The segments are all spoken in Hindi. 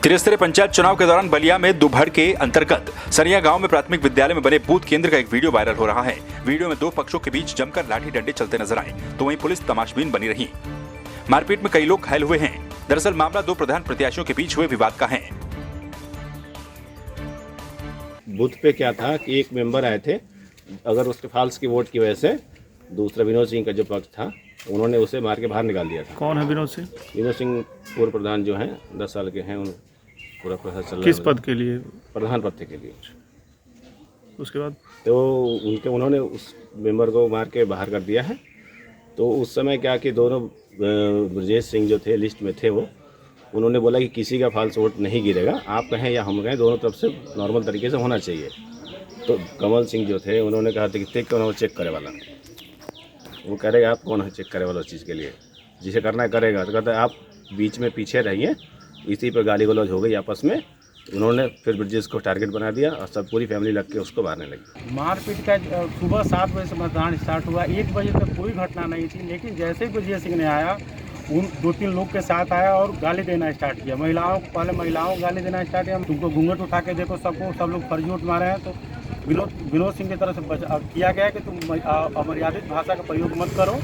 त्रिस्तरीय पंचायत चुनाव के दौरान बलिया में दुभर के अंतर्गत सरिया गांव में प्राथमिक विद्यालय में बने बूथ केंद्र का एक वीडियो वायरल हो रहा है। वीडियो में दो पक्षों के बीच जमकर लाठी डंडे चलते नजर आए तो वहीं पुलिस तमाशबीन बनी रही। मारपीट में कई लोग घायल हुए हैं। दरअसल मामला दो प्रधान प्रत्याशियों के बीच हुए विवाद का है। बूथ पे क्या था कि एक मेंबर आए थे, अगर उसके फाल्स की वोट की वजह से दूसरा विनोद सिंह का जो पक्ष था उन्होंने उसे मार के बाहर निकाल दिया था। कौन है विनोद सिंह? विनोद सिंह पूर्व प्रधान जो हैं 10 साल के हैं, उन पूरा प्रोसेस चल रहा है। किस पद के लिए? प्रधान पद के लिए। उसके बाद तो उन्होंने उस मेंबर को मार के बाहर कर दिया है। तो उस समय क्या कि दोनों ब्रजेश सिंह जो थे लिस्ट में थे, वो उन्होंने बोला कि किसी का फाल्स वोट नहीं गिरेगा, आप कहें या हम कहें, दोनों तरफ से नॉर्मल तरीके से होना चाहिए। तो कमल सिंह जो थे उन्होंने कहा था कि कौन चेक करे वाला, वो करेगा, आप कौन है चेक करे वाला उस चीज़ के लिए, जिसे करना है करेगा। तो कहता है आप बीच में पीछे रहिए। इसी पर गाली गलौज हो गई आपस में। उन्होंने फिर ब्रिजेश को टारगेट बना दिया और सब पूरी फैमिली लग के उसको मारने लगी। मारपीट का सुबह 7 बजे से मतदान स्टार्ट हुआ। 1 बजे तक कोई घटना नहीं थी, लेकिन जैसे ही ब्रजेश सिंह ने आया, उन 2-3 लोग के साथ आया और गाली देना स्टार्ट किया। महिलाओं को गाली देना स्टार्ट किया। तुमको घूंघट उठा के देखो, सबको सब लोग फर्जी वोट मारे हैं। तो विनोद सिंह की तरफ से किया गया कि तुम अमर्यादित भाषा का प्रयोग मत करो।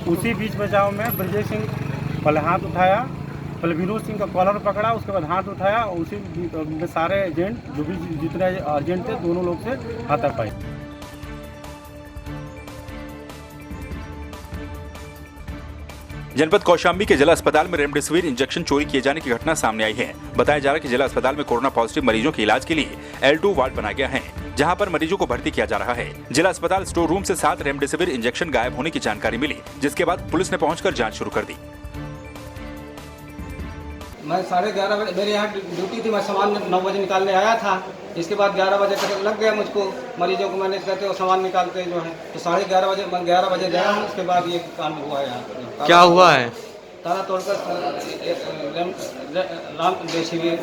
उसी बीच बचाव में ब्रजेश सिंह पहले हाथ उठाया, पहले विनोद सिंह का कॉलर पकड़ा, उसके बाद हाथ उठाया। उसी में सारे एजेंट जो भी जितने एजेंट थे दोनों लोग से हाथापाई। जनपद कौशाम्बी के जिला अस्पताल में रेमडेसिविर इंजेक्शन चोरी किए जाने की घटना सामने आई है। बताया जा रहा है कि जिला अस्पताल में कोरोना पॉजिटिव मरीजों के इलाज के लिए L2 वार्ड बनाया गया है, जहां पर मरीजों को भर्ती किया जा रहा है। जिला अस्पताल स्टोर रूम से 7 रेमडेसिविर इंजेक्शन गायब होने की जानकारी मिली, जिसके बाद पुलिस ने पहुंचकर जांच शुरू कर दी। मैं 11:30 बजे, मेरे यहाँ ड्यूटी थी, मैं सामान 9 बजे निकालने आया था। इसके बाद 11 बजे तक लग गया मुझको, मरीजों को मैनेज करते और सामान निकालते जो है। तो 11:30 बजे, मैं 11 बजे गया हूँ। उसके बाद ये काम हुआ है। यहाँ क्या हुआ है? ताला तोड़कर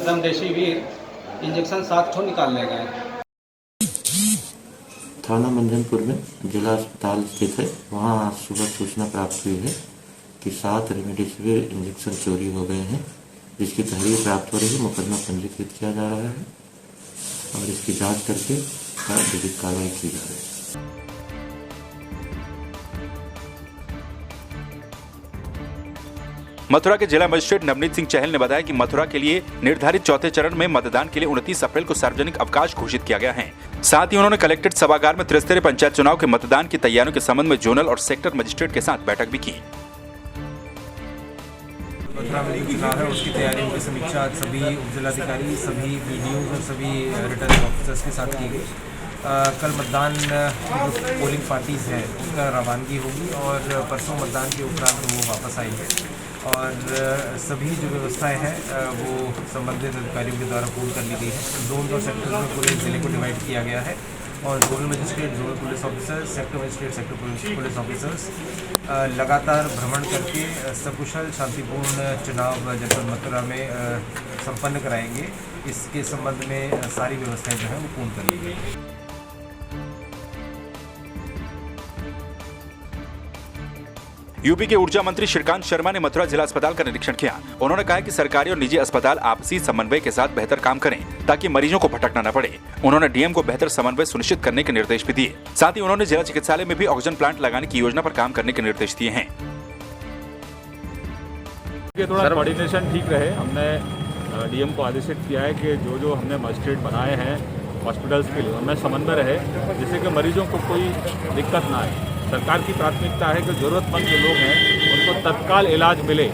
रेमडेसिविर इंजेक्शन 7 ठो निकाल ले गए। थाना मंजनपुर में जिला अस्पताल स्थित है, वहाँ आज सुबह सूचना प्राप्त हुई है कि 7 रेमडेसिविर इंजेक्शन चोरी हो गए हैं, जिसकी तहरीर प्राप्त हो रही है। मुकदमा पंजीकृत किया जा रहा है और इसकी जांच करके विधिक कार्रवाई की जा रही है। मथुरा के जिला मजिस्ट्रेट नवनीत सिंह चहल ने बताया कि मथुरा के लिए निर्धारित चौथे चरण में मतदान के लिए 29 अप्रैल को सार्वजनिक अवकाश घोषित किया गया है। साथ ही उन्होंने कलेक्ट्रेट सभागार में त्रिस्तरीय पंचायत चुनाव के मतदान की तैयारियों के संबंध में जोनल और सेक्टर मजिस्ट्रेट के साथ बैठक भी की। मथुरा में जो चुनाव है उसकी तैयारियों की समीक्षा सभी उपजिलाधिकारी, सभी BDO और सभी रिटर्निंग ऑफिसर्स के साथ की गई। कल मतदान जो पोलिंग पार्टीज हैं उनका रवानगी होगी और परसों मतदान के उपरांत वो वापस आएंगे और सभी जो व्यवस्थाएं हैं वो संबंधित अधिकारियों के द्वारा पूर्ण कर ली गई है। जोन और सेक्टर में पूरे जिले को डिवाइड किया गया है और zonal magistrate, zonal police officer, sector magistrate, sector police officers लगातार भ्रमण करके सकुशल शांतिपूर्ण चुनाव जनपद मथुरा में संपन्न कराएंगे। इसके संबंध में सारी व्यवस्थाएं जो है वो पूर्ण कर ली गई। यूपी के ऊर्जा मंत्री श्रीकांत शर्मा ने मथुरा जिला अस्पताल का निरीक्षण किया। उन्होंने कहा कि सरकारी और निजी अस्पताल आपसी समन्वय के साथ बेहतर काम करें ताकि मरीजों को भटकना न पड़े। उन्होंने डीएम को बेहतर समन्वय सुनिश्चित करने के निर्देश भी दिए। साथ ही उन्होंने जिला चिकित्सालय में भी ऑक्सीजन प्लांट लगाने की योजना पर काम करने के निर्देश दिए हैं। थोड़ा कोऑर्डिनेशन ठीक रहे। हमने डीएम को आदेशित किया है कि जो हमने मजिस्ट्रेट बनाए हैं हॉस्पिटल्स के लिए उनमें समन्वय रहे, जिससे कि मरीजों को कोई दिक्कत ना आए। सरकार की प्राथमिकता है कि जरूरतमंद जो लोग हैं उनको तत्काल इलाज मिले।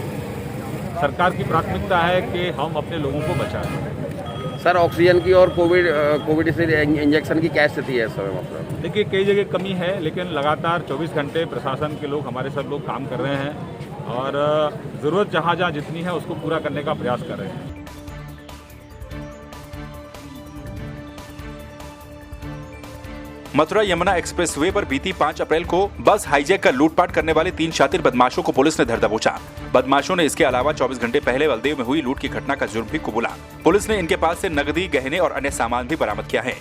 सरकार की प्राथमिकता है कि हम अपने लोगों को बचाएं। सर, ऑक्सीजन की और कोविड से इंजेक्शन की क्या स्थिति है इस समय? मतलब देखिए, कई जगह कमी है, लेकिन लगातार 24 घंटे प्रशासन के लोग, हमारे सब लोग काम कर रहे हैं और ज़रूरत जहाँ जितनी है उसको पूरा करने का प्रयास कर रहे हैं। मथुरा यमुना एक्सप्रेसवे पर बीती 5 अप्रैल को बस हाईजैक कर लूटपाट करने वाले 3 शातिर बदमाशों को पुलिस ने धर दबोचा। बदमाशों ने इसके अलावा 24 घंटे पहले बलदेव में हुई लूट की घटना का जुर्म भी कबूला। पुलिस ने इनके पास से नकदी, गहने और अन्य सामान भी बरामद किया है।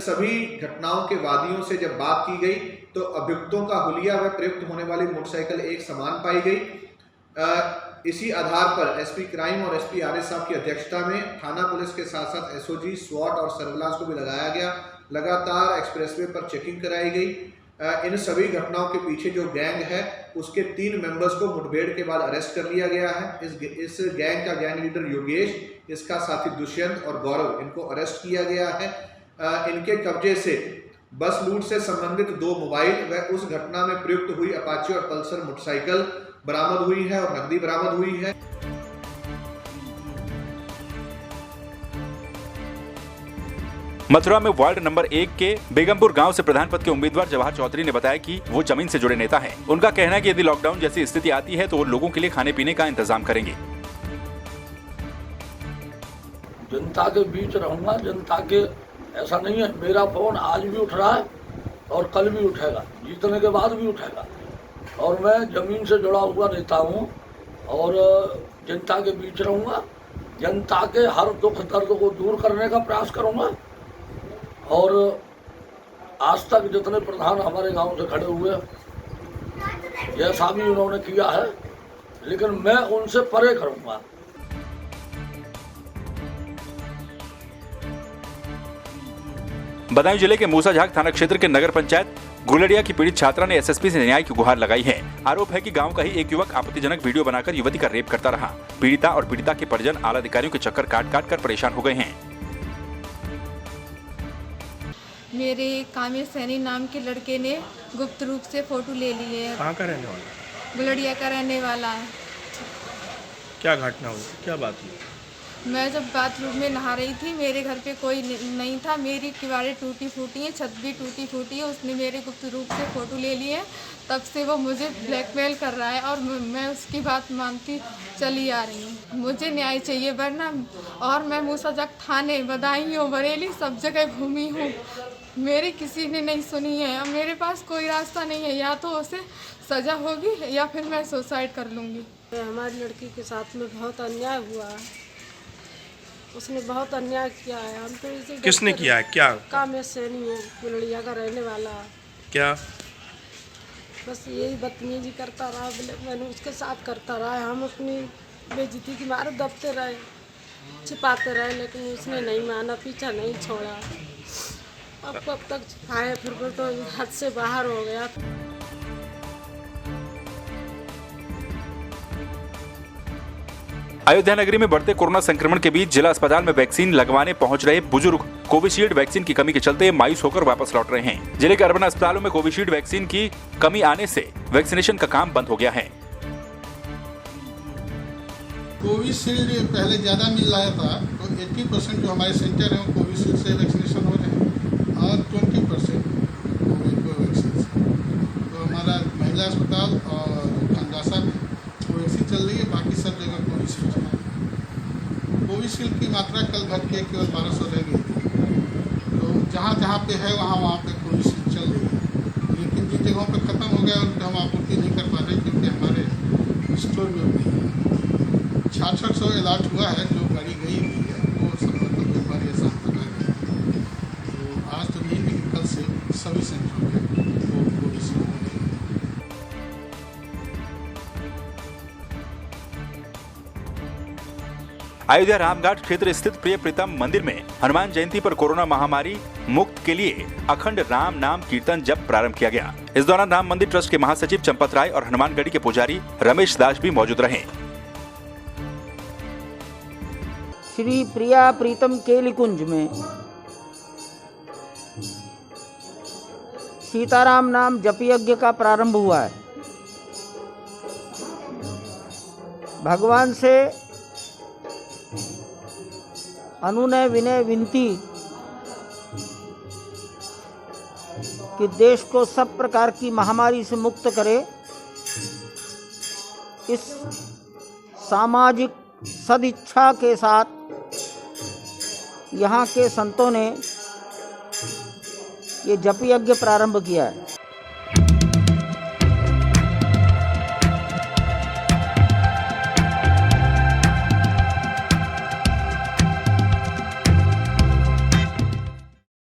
सभी घटनाओं के वादियों से जब बात की गई तो अभियुक्तों का हुलिया व प्रयुक्त होने वाली मोटरसाइकिल एक समान पाई गई। इसी आधार पर एसपी क्राइम और एसपी आरएस साहब की अध्यक्षता में थाना पुलिस के साथ साथ एसओजी, स्वाट और सर्विलांस को भी लगाया गया। लगातार एक्सप्रेसवे पर चेकिंग कराई गई। इन सभी घटनाओं के पीछे जो गैंग है उसके 3 मेंबर्स को मुठभेड़ के बाद अरेस्ट कर लिया गया है। इस गैंग का गैंग लीडर योगेश, इसका साथी दुष्यंत और गौरव, इनको अरेस्ट किया गया है। इनके कब्जे से बस लूट से संबंधित 2 मोबाइल व उस घटना में प्रयुक्त हुई अपाचे और पल्सर मोटरसाइकिल बरामद हुई है और नकदी बरामद हुई है। मथुरा में वार्ड नंबर 1 के बेगमपुर गांव से प्रधान पद के उम्मीदवार जवाहर चौधरी ने बताया कि वो जमीन से जुड़े नेता हैं। उनका कहना है कि यदि लॉकडाउन जैसी स्थिति आती है तो वो लोगों के लिए खाने पीने का इंतजाम करेंगे। जनता के बीच रहूंगा, जनता के ऐसा नहीं है। मेरा फोन आज भी उठ रहा है और कल भी उठेगा, जीतने के बाद भी उठेगा। और मैं जमीन से जुड़ा हुआ नेता हूँ और जनता के बीच रहूंगा। जनता के हर दुख दर्द को दूर करने का प्रयास करूंगा। और आज तक जितने प्रधान हमारे गांव से खड़े हुए जैसा भी उन्होंने किया है, लेकिन मैं उनसे परे करूंगा। बदायूं जिले के मूसाझाक थाना क्षेत्र के नगर पंचायत गुलड़िया की पीड़ित छात्रा ने एसएसपी से न्याय की गुहार लगाई है। आरोप है कि गांव का ही एक युवक आपत्तिजनक वीडियो बनाकर युवती का रेप करता रहा। पीड़िता और पीड़िता के परिजन आला अधिकारियों के चक्कर काट कर परेशान हो गए हैं। मेरे कामिल सैनी नाम के लड़के ने गुप्त रूप से फोटो ले ली है। कहाँ का रहने वाला? गुलड़िया का रहने वाला है। क्या घटना हुई, क्या बात हुई? मैं जब बाथरूम में नहा रही थी, मेरे घर पे कोई नहीं था। मेरी किवाड़ें टूटी फूटी हैं, छत भी टूटी फूटी है। उसने मेरे गुप्त रूप से फ़ोटो ले लिए। तब से वो मुझे ब्लैकमेल कर रहा है और मैं उसकी बात मानती चली आ रही हूँ। मुझे न्याय चाहिए, वरना और मैं मूसाझाक थाने, बदायूं, बरेली सब जगह घूमी हूँ, मेरी किसी ने नहीं सुनी है। अब मेरे पास कोई रास्ता नहीं है, या तो उसे सज़ा होगी या फिर मैं सुसाइड कर लूँगी। हमारी लड़की के साथ में बहुत अन्याय हुआ, उसने बहुत अन्याय किया है। हम तो इसे किसने किया है? क्या कामिल सैनी है, गुलड़िया का रहने वाला। क्या? बस यही बदतमीजी करता रहा, मैंने उसके साथ करता रहा। हम अपनी बेइज्जती की मारे दबते रहे, छिपाते रहे, लेकिन उसने नहीं माना, पीछा नहीं छोड़ा। अब कब तक छिपाए, फिर तो हद से बाहर हो गया। अयोध्या नगरी में बढ़ते कोरोना संक्रमण के बीच जिला अस्पताल में वैक्सीन लगवाने पहुंच रहे बुजुर्ग कोविशील्ड वैक्सीन की कमी के चलते मायूस होकर वापस लौट रहे हैं। जिले के अर्बन अस्पतालों में कोविशील्ड वैक्सीन की कमी आने से वैक्सीनेशन का काम बंद हो गया है। कोविशील्ड पहले ज़्यादा मिल रहा था, तो 80% जो हमारे सेंटर हैं वो कोविशील्ड से वैक्सीनेशन हो रहे हैं और 20% कोवैक्सीन से। तो हमारा महिला अस्पताल और खंडासा में कोवैक्सीन चल रही है, बाकी सब जगह कोविशील्ड चल रही है। कोविशील्ड की मात्रा कल घट के केवल 1200 रह गई थी। तो जहाँ जहाँ पे है वहाँ पे कोविशील्ड चल रही है, लेकिन जिन जगहों पे ख़त्म हो गया उन पर हम आपूर्ति नहीं कर पा रहे, क्योंकि हमारे स्टोर में नहीं है। 6600 अलॉट हुआ है, जो गाड़ी गई हुई है वो सब मतलब एक बार ऐसा लगा है। तो आज तो नहीं, लेकिन कल से सभी सेंटरों में वो कोविशील्ड हो गई। अयोध्या रामघाट क्षेत्र स्थित प्रिय प्रीतम मंदिर में हनुमान जयंती पर कोरोना महामारी मुक्त के लिए अखंड राम नाम कीर्तन जप प्रारंभ किया गया। इस दौरान राम मंदिर ट्रस्ट के महासचिव चंपत राय और हनुमानगढ़ी के पुजारी रमेश दास भी मौजूद रहे। श्री प्रिया प्रीतम केलिकुंज में सीताराम नाम जप यज्ञ का प्रारंभ हुआ है। भगवान से अनुनय विनय विनती कि देश को सब प्रकार की महामारी से मुक्त करे। इस सामाजिक सदिच्छा के साथ यहाँ के संतों ने ये जप यज्ञ प्रारंभ किया है।